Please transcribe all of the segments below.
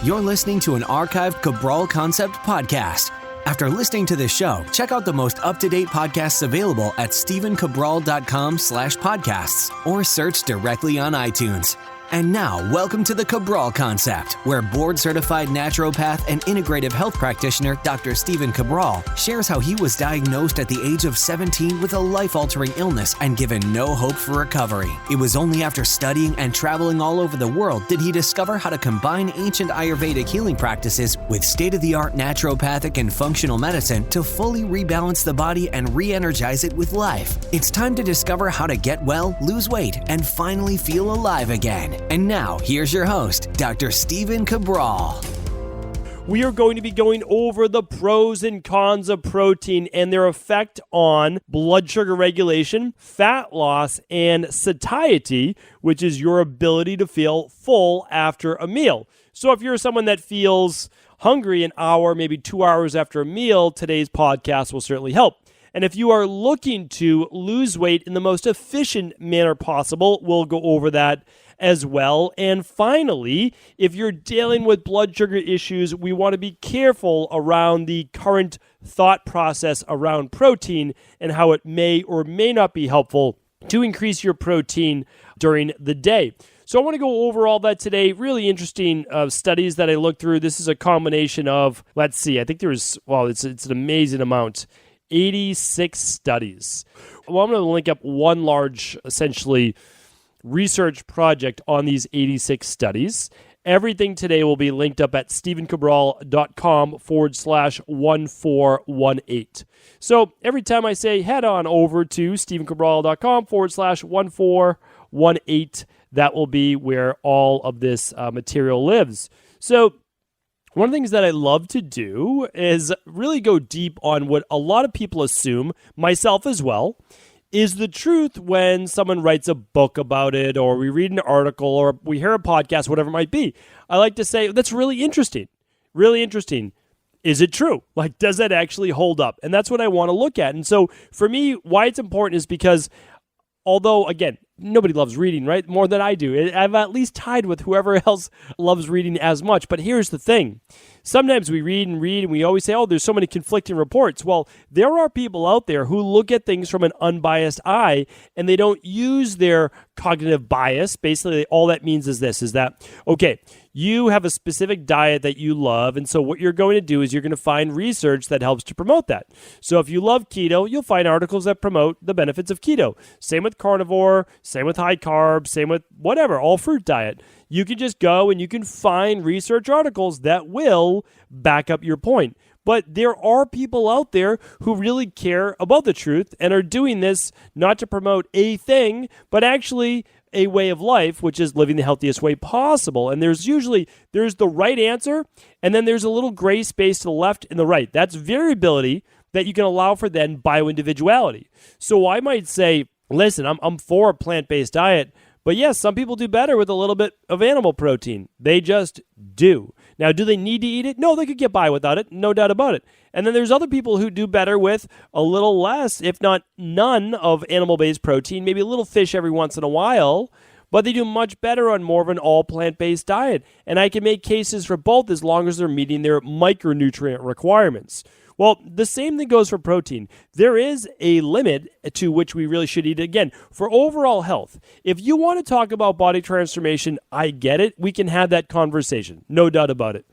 You're listening to an archived Cabral Concept podcast. After listening to this show, check out the most up-to-date podcasts available at stephencabral.com/podcasts or search directly on iTunes. And now, welcome to the Cabral Concept, where board-certified naturopath and integrative health practitioner Dr. Stephen Cabral shares how he was diagnosed at the age of 17 with a life-altering illness and given no hope for recovery. It was only after studying and traveling all over the world did he discover how to combine ancient Ayurvedic healing practices with state-of-the-art naturopathic and functional medicine to fully rebalance the body and re-energize it with life. It's time to discover how to get well, lose weight, and finally feel alive again. And now, here's your host, Dr. Stephen Cabral. We are going to be going over the pros and cons of protein and their effect on blood sugar regulation, fat loss, and satiety, which is your ability to feel full after a meal. So if you're someone that feels hungry an hour, maybe 2 hours after a meal, today's podcast will certainly help. And if you are looking to lose weight in the most efficient manner possible, we'll go over that as well. And finally, if you're dealing with blood sugar issues, we want to be careful around the current thought process around protein and how it may or may not be helpful to increase your protein during the day. So I want to go over all that today. Really interesting studies that I looked through. This is a combination of, let's see, I think there's, it's an amazing amount. 86 studies. Well, I'm going to link up one large, essentially, research project on these 86 studies. Everything today will be linked up at stephencabral.com/1418. So every time I say head on over to stephencabral.com/1418, that will be where all of this material lives. So one of the things that I love to do is really go deep on what a lot of people assume, myself as well, is the truth when someone writes a book about it, or we read an article, or we hear a podcast, whatever it might be. I like to say, that's really interesting. Really interesting. Is it true? Like, does that actually hold up? And that's what I want to look at. And so for me, why it's important is because although, again, nobody loves reading, right? More than I do. I've at least tied with whoever else loves reading as much. But here's the thing. Sometimes we read, and we always say, oh, there's so many conflicting reports. Well, there are people out there who look at things from an unbiased eye, and they don't use their cognitive bias. Basically, all that means is this, is that, okay, you have a specific diet that you love, and so what you're going to do is you're going to find research that helps to promote that. So if you love keto, you'll find articles that promote the benefits of keto. Same with carnivore, same with high carb, same with whatever, all fruit diet. You can just go and you can find research articles that will back up your point. But there are people out there who really care about the truth and are doing this not to promote a thing, but actually a way of life, which is living the healthiest way possible. And there's the right answer, and then there's a little gray space to the left and the right. That's variability that you can allow for then bioindividuality. So I might say, listen, I'm for a plant-based diet, but yes, some people do better with a little bit of animal protein. They just do. Now, do they need to eat it? No, they could get by without it, no doubt about it. And then there's other people who do better with a little less, if not none, of animal-based protein, maybe a little fish every once in a while, but they do much better on more of an all plant-based diet. And I can make cases for both as long as they're meeting their micronutrient requirements. Well, the same thing goes for protein. There is a limit to which we really should eat it. Again, for overall health. If you want to talk about body transformation, I get it. We can have that conversation. No doubt about it.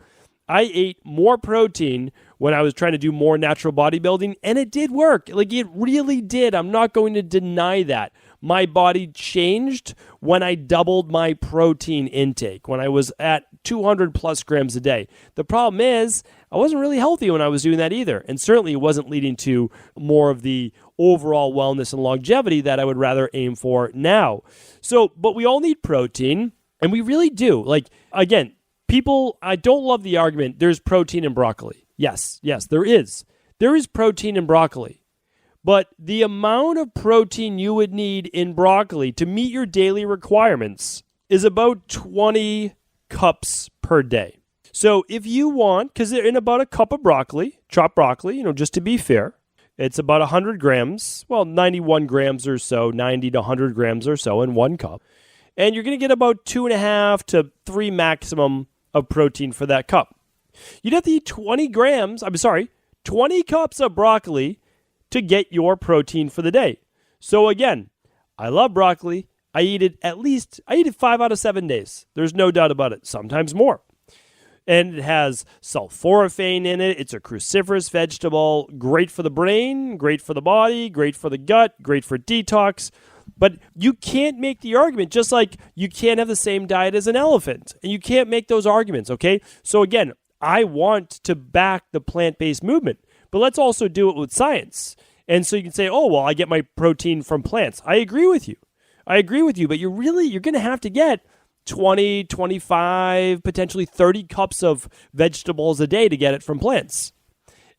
I ate more protein when I was trying to do more natural bodybuilding, and it did work. Like, it really did. I'm not going to deny that. My body changed when I doubled my protein intake, when I was at 200 plus grams a day. The problem is, I wasn't really healthy when I was doing that either. And certainly it wasn't leading to more of the overall wellness and longevity that I would rather aim for now. So, but we all need protein, and we really do. Like, again, people, I don't love the argument, there's protein in broccoli. Yes, there is. There is protein in broccoli. But the amount of protein you would need in broccoli to meet your daily requirements is about 20 cups per day. So if you want, because they're in about a cup of broccoli, chopped broccoli, just to be fair, it's about 100 grams, 91 grams or so, 90 to 100 grams or so in one cup. And you're going to get about 2.5 to 3 maximum of protein for that cup. You'd have to eat 20 cups of broccoli to get your protein for the day. So again, I love broccoli. I eat it 5 out of 7 days. There's no doubt about it, sometimes more. And it has sulforaphane in it. It's a cruciferous vegetable, great for the brain, great for the body, great for the gut, great for detox. But you can't make the argument, just like you can't have the same diet as an elephant. And you can't make those arguments, okay? So again, I want to back the plant-based movement, but let's also do it with science. And so you can say, oh, well, I get my protein from plants. I agree with you, but you're going to have to get 20, 25, potentially 30 cups of vegetables a day to get it from plants.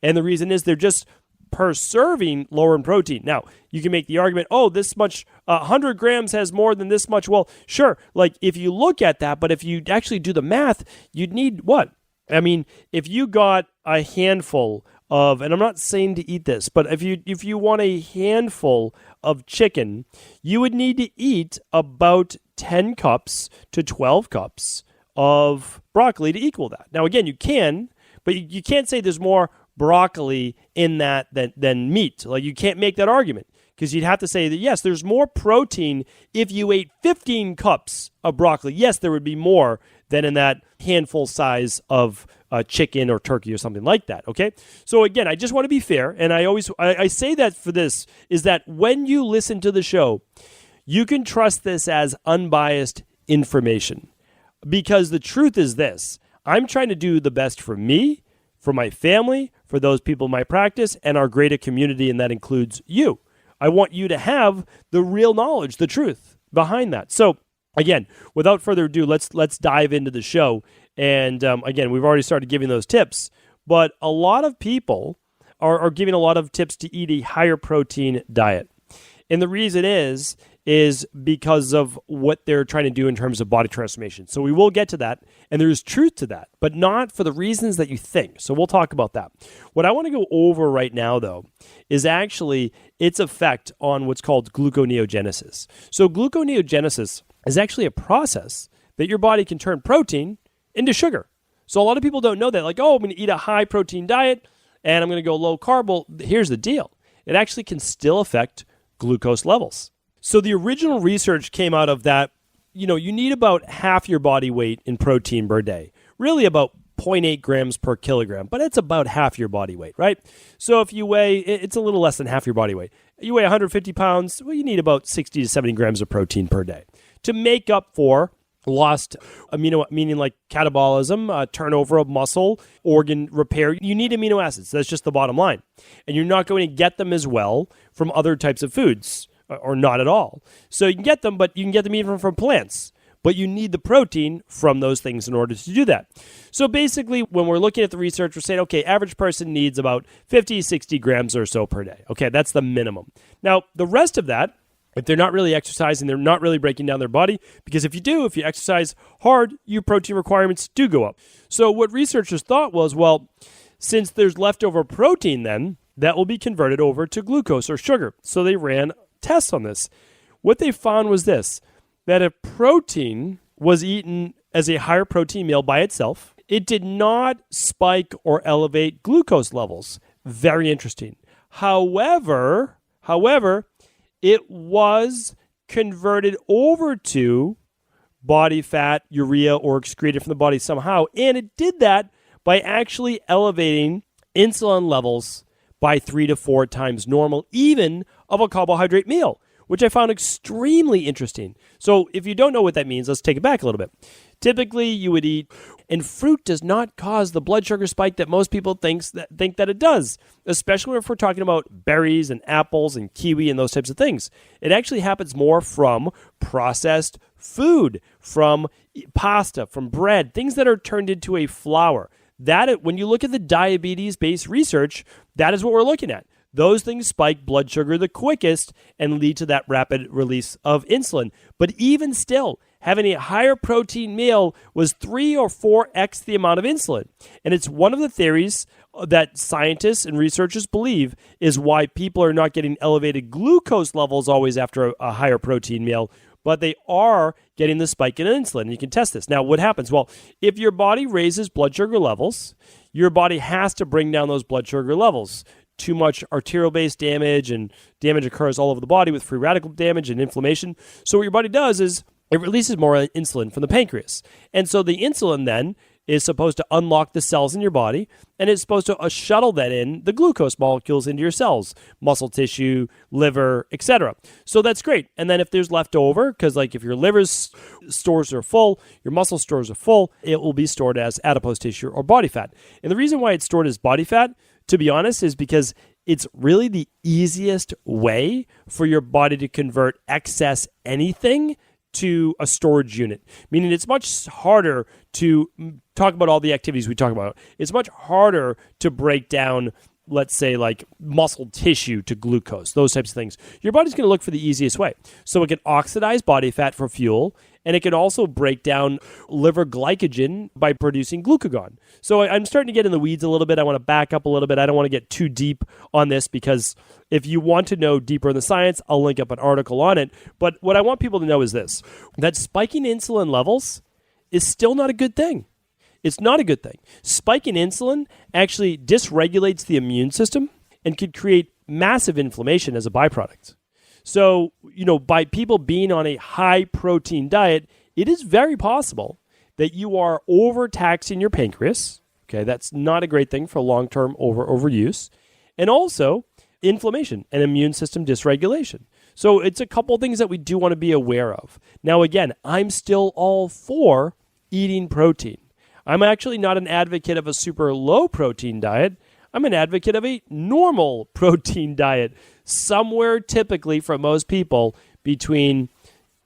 And the reason is they're just per serving lower in protein. Now, you can make the argument, oh, this much, 100 grams has more than this much. Well, sure, like if you look at that, but if you actually do the math, you'd need what? I mean, if you got a handful of, and I'm not saying to eat this, but if you want a handful of chicken, you would need to eat about 10 cups to 12 cups of broccoli to equal that. Now, again, you can, but you can't say there's more broccoli in that than meat. Like, you can't make that argument because you'd have to say that, yes, there's more protein if you ate 15 cups of broccoli. Yes, there would be more than in that handful size of chicken or turkey or something like that, okay? So again, I just want to be fair, and I say that for this, is that when you listen to the show, you can trust this as unbiased information. Because the truth is this, I'm trying to do the best for me, for my family, for those people in my practice, and our greater community, and that includes you. I want you to have the real knowledge, the truth behind that. So again, without further ado, let's dive into the show. And again, we've already started giving those tips, but a lot of people are giving a lot of tips to eat a higher protein diet. And the reason is because of what they're trying to do in terms of body transformation. So we will get to that, and there's truth to that, but not for the reasons that you think. So we'll talk about that. What I want to go over right now, though, is actually its effect on what's called gluconeogenesis. So gluconeogenesis is actually a process that your body can turn protein into sugar. So a lot of people don't know that. Like, oh, I'm going to eat a high protein diet and I'm going to go low carb. Well, here's the deal. It actually can still affect glucose levels. So the original research came out of that, you need about half your body weight in protein per day. Really about 0.8 grams per kilogram, but it's about half your body weight, right? So if you weigh, it's a little less than half your body weight. You weigh 150 pounds, well, you need about 60 to 70 grams of protein per day to make up for lost meaning like catabolism, turnover of muscle, organ repair. You need amino acids. That's just the bottom line. And you're not going to get them as well from other types of foods, or not at all. So you can get them, but you can get them even from plants. But you need the protein from those things in order to do that. So basically, when we're looking at the research, we're saying, okay, average person needs about 50, 60 grams or so per day. Okay, that's the minimum. Now, the rest of that, if they're not really exercising, they're not really breaking down their body, because if you exercise hard, your protein requirements do go up. So what researchers thought was, well, since there's leftover protein then, that will be converted over to glucose or sugar. So they ran tests on this. What they found was this, that if protein was eaten as a higher protein meal by itself, it did not spike or elevate glucose levels. Very interesting. However, it was converted over to body fat, urea, or excreted from the body somehow. And it did that by actually elevating insulin levels by 3 to 4 times normal, even of a carbohydrate meal, which I found extremely interesting. So if you don't know what that means, let's take it back a little bit. Typically, you would eat, and fruit does not cause the blood sugar spike that most people think that it does, especially if we're talking about berries and apples and kiwi and those types of things. It actually happens more from processed food, from pasta, from bread, things that are turned into a flour. That, when you look at the diabetes-based research, that is what we're looking at. Those things spike blood sugar the quickest and lead to that rapid release of insulin. But even still, having a higher protein meal was 3 or 4x the amount of insulin. And it's one of the theories that scientists and researchers believe is why people are not getting elevated glucose levels always after a higher protein meal, but they are getting the spike in insulin. You can test this. Now, what happens? Well, if your body raises blood sugar levels, your body has to bring down those blood sugar levels. Too much arterial-based damage, and damage occurs all over the body with free radical damage and inflammation. So what your body does is it releases more insulin from the pancreas. And so the insulin then is supposed to unlock the cells in your body, and it's supposed to shuttle that in the glucose molecules into your cells, muscle tissue, liver, etc. So that's great. And then if there's leftover, because like if your liver's stores are full, your muscle stores are full, it will be stored as adipose tissue or body fat. And the reason why it's stored as body fat, to be honest, is because it's really the easiest way for your body to convert excess anything to a storage unit, meaning it's much harder to talk about all the activities we talk about. It's much harder to break down, let's say, like muscle tissue to glucose, those types of things. Your body's going to look for the easiest way. So it can oxidize body fat for fuel, and it can also break down liver glycogen by producing glucagon. So I'm starting to get in the weeds a little bit. I want to back up a little bit. I don't want to get too deep on this because if you want to know deeper in the science, I'll link up an article on it. But what I want people to know is this, that spiking insulin levels is still not a good thing. It's not a good thing. Spiking insulin actually dysregulates the immune system and could create massive inflammation as a byproduct. So, by people being on a high protein diet, it is very possible that you are overtaxing your pancreas. Okay, that's not a great thing for long-term overuse. And also inflammation and immune system dysregulation. So it's a couple things that we do want to be aware of. Now, again, I'm still all for eating protein. I'm actually not an advocate of a super low protein diet. I'm an advocate of a normal protein diet, somewhere typically for most people between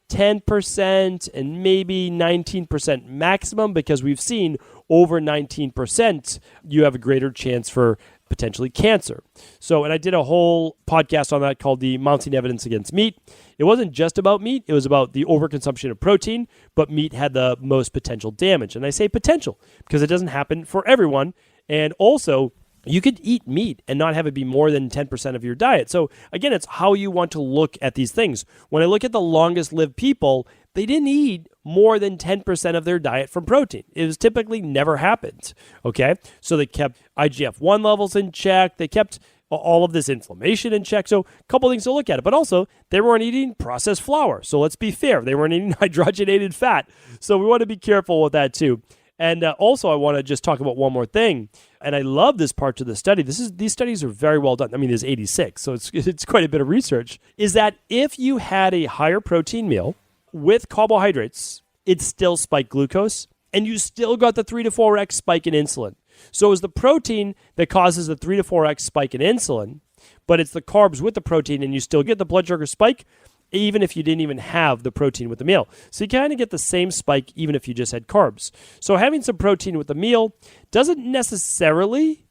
10% and maybe 19% maximum, because we've seen over 19%, you have a greater chance for potentially cancer. So, and I did a whole podcast on that called The Mounting Evidence Against Meat. It wasn't just about meat. It was about the overconsumption of protein, but meat had the most potential damage. And I say potential because it doesn't happen for everyone. And also, you could eat meat and not have it be more than 10% of your diet. So again, it's how you want to look at these things. When I look at the longest lived people, they didn't eat more than 10% of their diet from protein. It was typically never happened. Okay. So they kept IGF-1 levels in check. They kept all of this inflammation in check. So a couple things to look at it, but also they weren't eating processed flour. So let's be fair. They weren't eating hydrogenated fat. So we want to be careful with that too. And also, I want to just talk about one more thing. And I love this part of the study. These studies are very well done. I mean, there's 86, so it's quite a bit of research. Is that if you had a higher protein meal with carbohydrates, it still spiked glucose, and you still got the 3 to 4x spike in insulin. So it's the protein that causes the 3 to 4x spike in insulin, but it's the carbs with the protein, and you still get the blood sugar spike, even if you didn't even have the protein with the meal. So you kind of get the same spike even if you just had carbs. So having some protein with the meal does not necessarily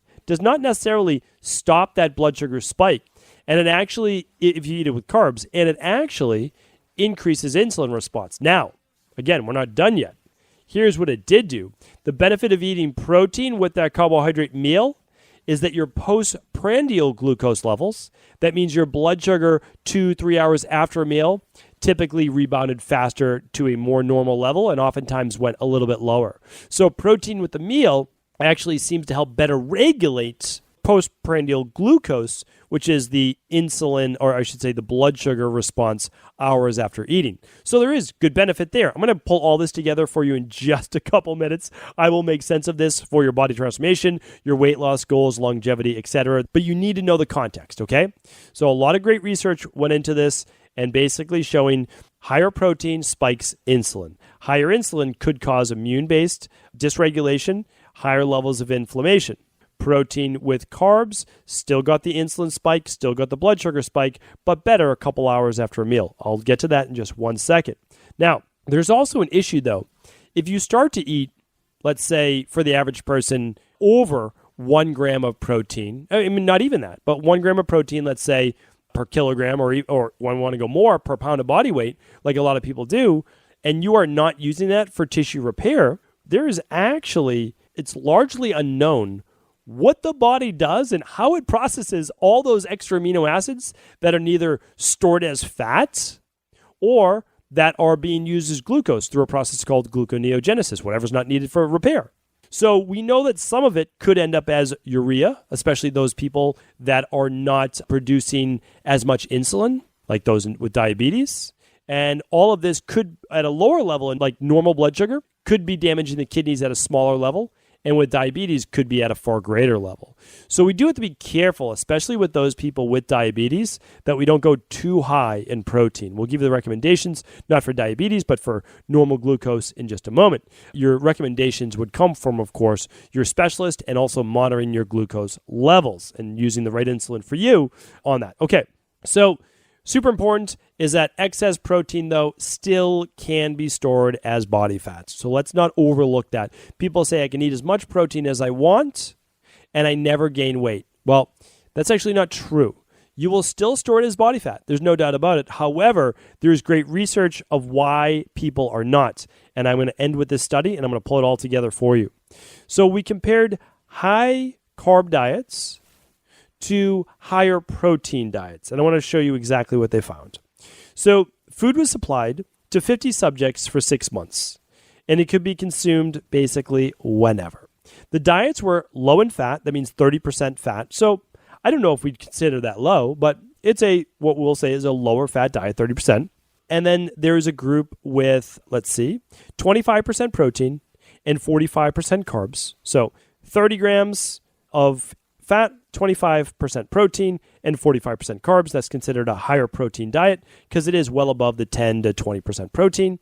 stop that blood sugar spike. And it actually, if you eat it with carbs, and it actually increases insulin response. Now, again, we're not done yet. Here's what it did do. The benefit of eating protein with that carbohydrate meal is that your postprandial glucose levels, that means your blood sugar 2-3 hours after a meal, typically rebounded faster to a more normal level and oftentimes went a little bit lower. So protein with the meal actually seems to help better regulate postprandial glucose, which is the insulin, or I should say the blood sugar response hours after eating. So there is good benefit there. I'm going to pull all this together for you in just a couple minutes. I will make sense of this for your body transformation, your weight loss goals, longevity, etc. But you need to know the context, okay? So a lot of great research went into this and basically showing higher protein spikes insulin. Higher insulin could cause immune-based dysregulation, higher levels of inflammation. Protein with carbs, still got the insulin spike, still got the blood sugar spike, but better a couple hours after a meal. I'll get to that in just 1 second. Now, there's also an issue though. If you start to eat, let's say for the average person, over 1 gram of protein, I mean, not even that, but 1 gram of protein, let's say per kilogram, or when we want to go more, per pound of body weight, like a lot of people do, and you are not using that for tissue repair, there is actually, it's largely unknown what the body does and how it processes all those extra amino acids that are neither stored as fat or that are being used as glucose through a process called gluconeogenesis, whatever's not needed for repair. So we know that some of it could end up as urea, especially those people that are not producing as much insulin, like those with diabetes. And all of this could, at a lower level, in like normal blood sugar, could be damaging the kidneys at a smaller level. And with diabetes, could be at a far greater level. So we do have to be careful, especially with those people with diabetes, that we don't go too high in protein. We'll give you the recommendations, not for diabetes, but for normal glucose in just a moment. Your recommendations would come from, of course, your specialist and also monitoring your glucose levels and using the right insulin for you on that. Okay, so super important is that excess protein, though, still can be stored as body fat. So let's not overlook that. People say I can eat as much protein as I want and I never gain weight. Well, that's actually not true. You will still store it as body fat. There's no doubt about it. However, there's great research of why people are not. And I'm going to end with this study and I'm going to pull it all together for you. So we compared high carb diets to higher protein diets. And I want to show you exactly what they found. So food was supplied to 50 subjects for 6 months, and it could be consumed basically whenever. The diets were low in fat. That means 30% fat. So I don't know if we'd consider that low, but it's what we'll say is a lower fat diet, 30%. And then there's a group with, 25% protein and 45% carbs. So 30 grams of fat, 25% protein, and 45% carbs. That's considered a higher protein diet because it is well above the 10 to 20% protein.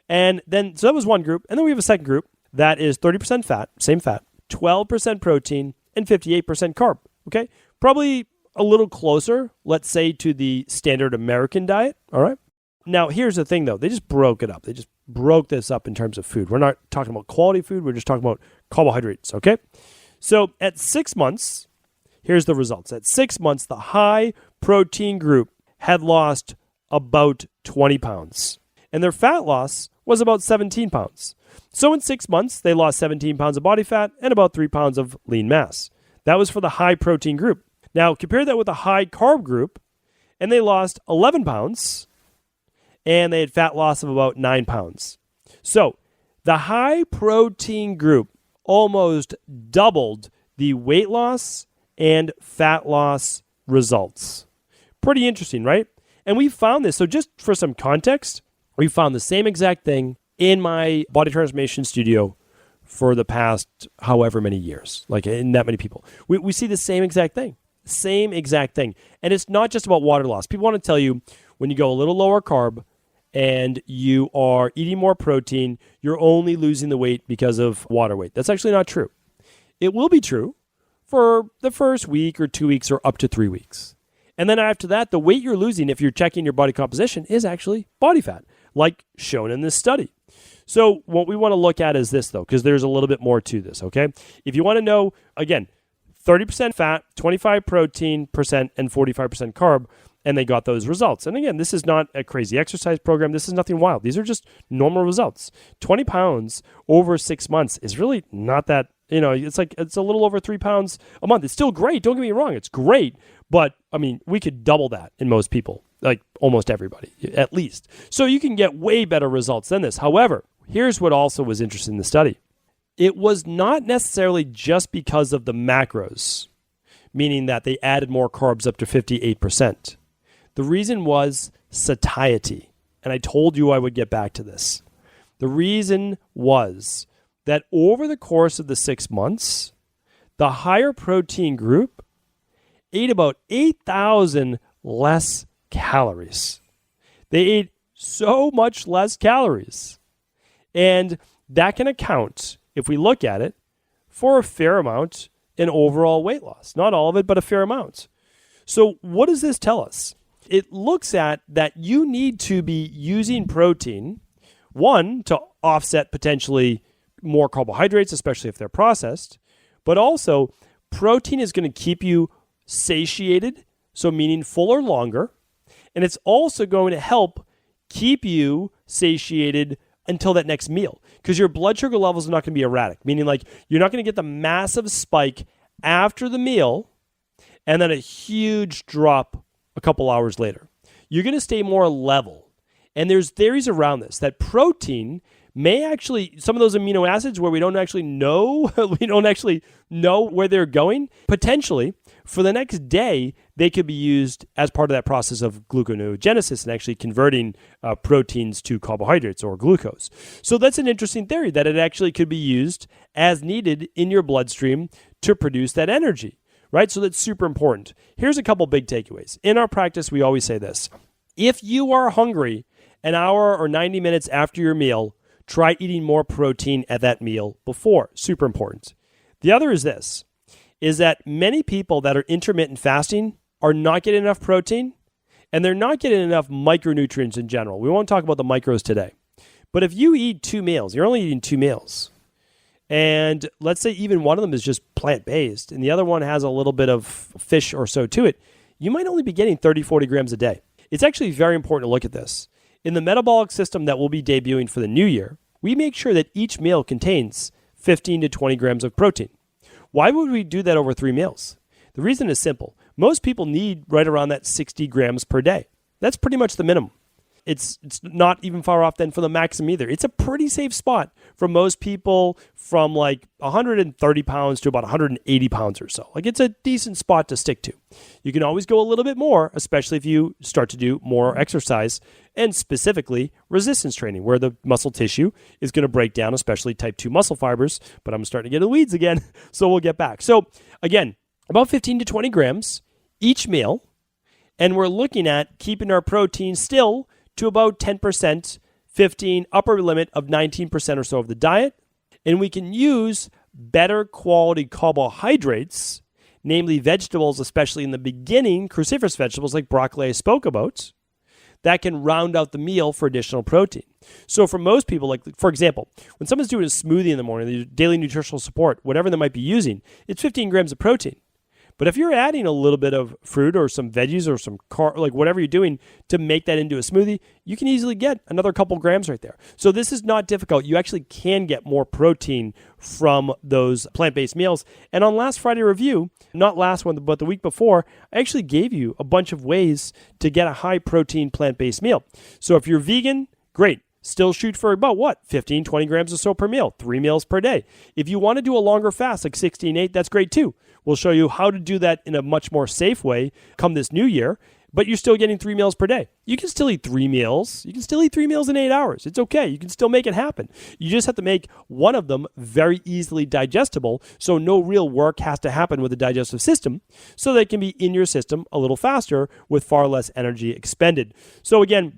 And then, so that was one group. And then we have a second group that is 30% fat, same fat, 12% protein, and 58% carb. Okay? Probably a little closer, let's say, to the standard American diet. All right? Now, here's the thing, though. They just broke it up. They just broke this up in terms of food. We're not talking about quality food. We're just talking about carbohydrates. Okay? So at 6 months, here's the results. At 6 months, the high protein group had lost about 20 pounds, and their fat loss was about 17 pounds. So in 6 months, they lost 17 pounds of body fat and about 3 pounds of lean mass. That was for the high protein group. Now, compare that with the high carb group, and they lost 11 pounds, and they had fat loss of about 9 pounds. So the high protein group almost doubled the weight loss and fat loss results. Pretty interesting, right? And we found this. So just for some context, we found the same exact thing in my body transformation studio for the past however many years, like in that many people. We see the same exact thing. Same exact thing. And it's not just about water loss. People want to tell you when you go a little lower carb and you are eating more protein, you're only losing the weight because of water weight. That's actually not true. It will be true for the first week or 2 weeks or up to 3 weeks. And then after that, the weight you're losing, if you're checking your body composition, is actually body fat, like shown in this study. So what we want to look at is this, though, because there's a little bit more to this, okay? If you want to know, again, 30% fat, 25 protein percent, and 45% carb, and they got those results. And again, this is not a crazy exercise program. This is nothing wild. These are just normal results. 20 pounds over 6 months is really not that, it's a little over 3 pounds a month. It's still great. Don't get me wrong. It's great. But, we could double that in most people, like almost everybody, at least. So you can get way better results than this. However, here's what also was interesting in the study. It was not necessarily just because of the macros, meaning that they added more carbs up to 58%. The reason was satiety. And I told you I would get back to this. The reason was that over the course of the 6 months, the higher protein group ate about 8,000 less calories. They ate so much less calories. And that can account, if we look at it, for a fair amount in overall weight loss. Not all of it, but a fair amount. So what does this tell us? It looks at that you need to be using protein, one, to offset potentially more carbohydrates, especially if they're processed, but also protein is going to keep you satiated, so meaning full or longer, and it's also going to help keep you satiated until that next meal, because your blood sugar levels are not going to be erratic, meaning like you're not going to get the massive spike after the meal and then a huge drop a couple hours later. You're going to stay more level. And there's theories around this that protein may actually, some of those amino acids where we don't actually know where they're going, potentially for the next day, they could be used as part of that process of gluconeogenesis and actually converting proteins to carbohydrates or glucose. So that's an interesting theory that it actually could be used as needed in your bloodstream to produce that energy, right? So that's super important. Here's a couple big takeaways. In our practice, we always say this. If you are hungry an hour or 90 minutes after your meal, try eating more protein at that meal before. Super important. The other is this, is that many people that are intermittent fasting are not getting enough protein and they're not getting enough micronutrients in general. We won't talk about the micros today. But if you eat 2 meals, you're only eating 2 meals. And let's say even one of them is just plant-based and the other one has a little bit of fish or so to it, you might only be getting 30, 40 grams a day. It's actually very important to look at this. In the metabolic system that we'll be debuting for the new year, we make sure that each meal contains 15 to 20 grams of protein. Why would we do that over 3 meals? The reason is simple. Most people need right around that 60 grams per day. That's pretty much the minimum. It's not even far off then from the maximum either. It's a pretty safe spot for most people from like 130 pounds to about 180 pounds or so. Like it's a decent spot to stick to. You can always go a little bit more, especially if you start to do more exercise and specifically resistance training where the muscle tissue is going to break down, especially type 2 muscle fibers. But I'm starting to get in the weeds again, so we'll get back. So again, about 15 to 20 grams each meal. And we're looking at keeping our protein still to about 10%, 15, upper limit of 19% or so of the diet. And we can use better quality carbohydrates, namely vegetables, especially in the beginning, cruciferous vegetables like broccoli I spoke about, that can round out the meal for additional protein. So for most people, like for example, when someone's doing a smoothie in the morning, their daily nutritional support, whatever they might be using, it's 15 grams of protein. But if you're adding a little bit of fruit or some veggies or some like whatever you're doing to make that into a smoothie, you can easily get another couple grams right there. So this is not difficult. You actually can get more protein from those plant-based meals. And on last Friday review, not last one, but the week before, I actually gave you a bunch of ways to get a high protein plant-based meal. So if you're vegan, great. Still shoot for about 15, 20 grams or so per meal, 3 meals per day. If you want to do a longer fast like 16-8, that's great too. We'll show you how to do that in a much more safe way come this new year, but you're still getting 3 meals per day. You can still eat 3 meals. You can still eat 3 meals in 8 hours. It's okay. You can still make it happen. You just have to make one of them very easily digestible, so no real work has to happen with the digestive system, so they can be in your system a little faster with far less energy expended. So again,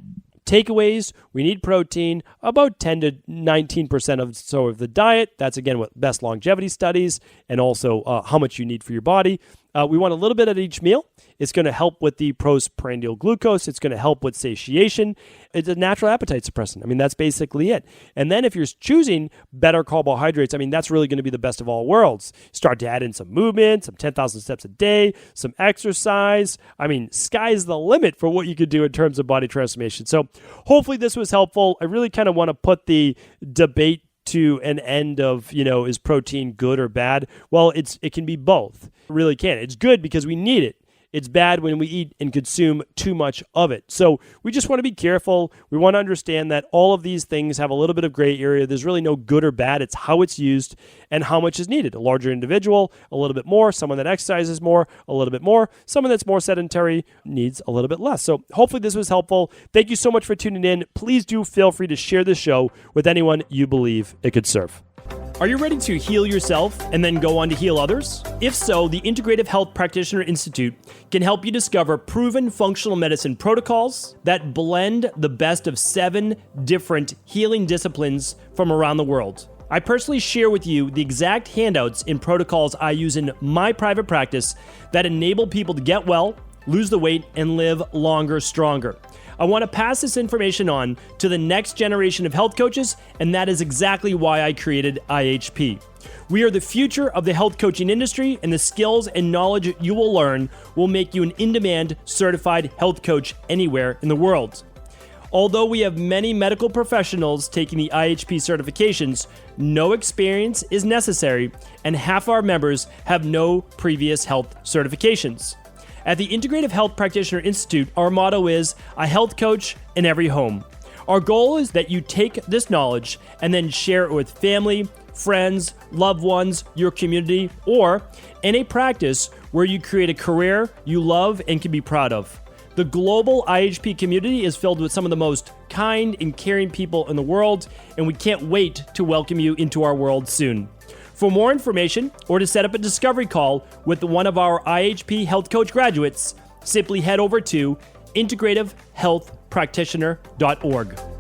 takeaways, we need protein, about 10 to 19% of the diet. That's again what best longevity studies and also how much you need for your body. We want a little bit at each meal. It's going to help with the postprandial glucose. It's going to help with satiation. It's a natural appetite suppressant. I mean, that's basically it. And then if you're choosing better carbohydrates, I mean, that's really going to be the best of all worlds. Start to add in some movement, some 10,000 steps a day, some exercise. I mean, sky's the limit for what you could do in terms of body transformation. So hopefully this was helpful. I really kind of want to put the debate to an end of, is protein good or bad? Well, it can be both. It really can. It's good because we need it. It's bad when we eat and consume too much of it. So we just want to be careful. We want to understand that all of these things have a little bit of gray area. There's really no good or bad. It's how it's used and how much is needed. A larger individual, a little bit more. Someone that exercises more, a little bit more. Someone that's more sedentary needs a little bit less. So hopefully this was helpful. Thank you so much for tuning in. Please do feel free to share this show with anyone you believe it could serve. Are you ready to heal yourself and then go on to heal others? If so, the Integrative Health Practitioner Institute can help you discover proven functional medicine protocols that blend the best of 7 different healing disciplines from around the world. I personally share with you the exact handouts and protocols I use in my private practice that enable people to get well, lose the weight, and live longer, stronger. I want to pass this information on to the next generation of health coaches, and that is exactly why I created IHP. We are the future of the health coaching industry, and the skills and knowledge you will learn will make you an in-demand certified health coach anywhere in the world. Although we have many medical professionals taking the IHP certifications, no experience is necessary, and half our members have no previous health certifications. At the Integrative Health Practitioner Institute, our motto is a health coach in every home. Our goal is that you take this knowledge and then share it with family, friends, loved ones, your community, or in a practice where you create a career you love and can be proud of. The global IHP community is filled with some of the most kind and caring people in the world, and we can't wait to welcome you into our world soon. For more information or to set up a discovery call with one of our IHP Health Coach graduates, simply head over to integrativehealthpractitioner.org.